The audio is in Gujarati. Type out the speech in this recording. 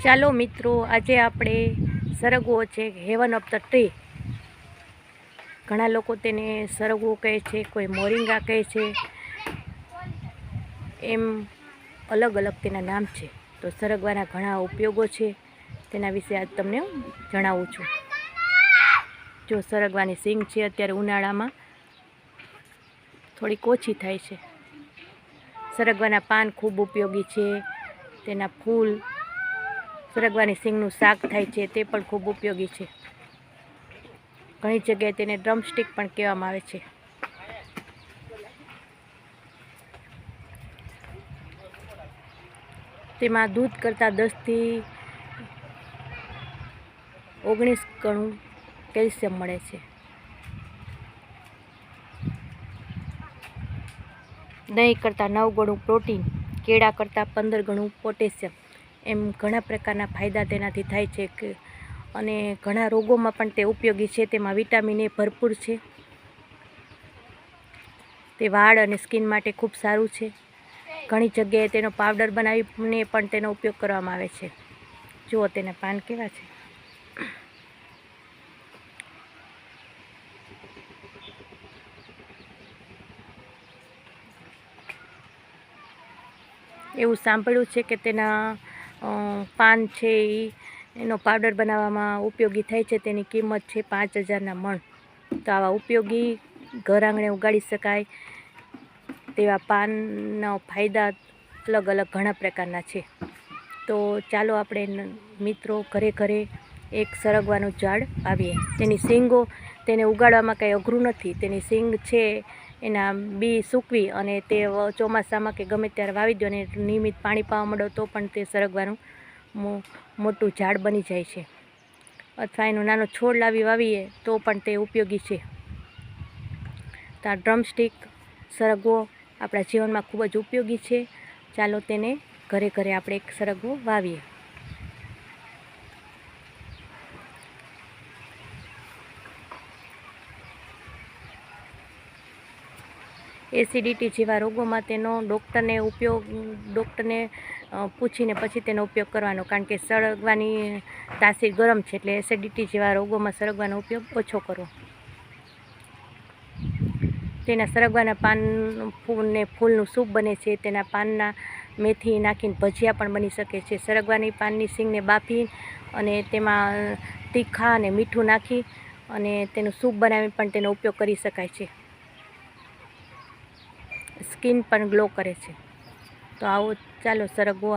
ચાલો મિત્રો, આજે આપણે સરગવો છે હેવન ઓફ ધ ટ્રી. ઘણા લોકો તેને સરગવો કહે છે, કોઈ મોરિંગા કહે છે, એમ અલગ અલગ તેના નામ છે. તો સરગવાના ઘણા ઉપયોગો છે, તેના વિશે આજ તમને જણાવું છું. જો સરગવાની સિંગ છે, અત્યારે ઉનાળામાં થોડીક ઓછી થાય છે. સરગવાના પાન ખૂબ ઉપયોગી છે. તેના ફૂલ, સરગવાની સિંગનું શાક થાય છે, તે પણ ખૂબ ઉપયોગી છે. ઘણી જગ્યાએ તેને ડ્રમસ્ટિક પણ કહેવામાં આવે છે. તેમાં દૂધ કરતાં 10 થી 19 ગણું કેલ્શિયમ મળે છે. દહીં કરતાં 9 ગણું પ્રોટીન, કેળા કરતાં 15 ગણું પોટેશિયમ, એમ ઘણા પ્રકારના ફાયદા તેનાથી થાય છે. અને ઘણા રોગોમાં પણ તે ઉપયોગી છે. તેમાં વિટામિન એ ભરપૂર છે. તે વાળ અને સ્કિન માટે ખૂબ સારું છે. ઘણી જગ્યાએ તેનો પાવડર બનાવીને પણ તેનો ઉપયોગ કરવામાં આવે છે. જુઓ તેના પાન કેવા છે. એવું સાંભળ્યું છે કે તેના પાન છે એનો પાવડર બનાવવામાં ઉપયોગી થાય છે. તેની કિંમત છે 5000ના મણ. તો આવા ઉપયોગી ઘર આંગણે ઉગાડી શકાય તેવા પાનના ફાયદા અલગ અલગ ઘણા પ્રકારના છે. તો ચાલો આપણે મિત્રો ઘરે ઘરે એક સરગવાનું ઝાડ વાવીએ. તેની સિંગો, તેને ઉગાડવામાં કંઈ અઘરું નથી. તેની સિંગ છે એના બી સૂકવી અને તે ચોમાસામાં કે ગમે ત્યારે વાવી દો અને નિયમિત પાણી પાવા માંડો તો પણ તે સરગવાનું મોટું ઝાડ બની જાય છે. અથવા એનો નાનો છોડ લાવી વાવીએ તો પણ તે ઉપયોગી છે. તો આ ડ્રમસ્ટિક સરગવો આપણા જીવનમાં ખૂબ જ ઉપયોગી છે. ચાલો તેને ઘરે ઘરે આપણે એક સરગવો વાવીએ. એસિડિટી જેવા રોગોમાં તેનો ડૉક્ટરને પૂછીને પછી તેનો ઉપયોગ કરવાનો, કારણ કે સરગવાની તાસીર ગરમ છે, એટલે એસિડિટી જેવા રોગોમાં સરગવાનો ઉપયોગ ઓછો કરવો. તેના સરગવાના પાન ફૂલનું સૂપ બને છે. તેના પાનના મેથી નાખીને ભજીયા પણ બની શકે છે. સરગવાની પાનની સિંગને બાફી અને તેમાં તીખા અને મીઠું નાખી અને તેનું સૂપ બનાવી પણ તેનો ઉપયોગ કરી શકાય છે. સ્કિન પણ ગ્લો કરે છે. તો આવો ચાલો સરગવો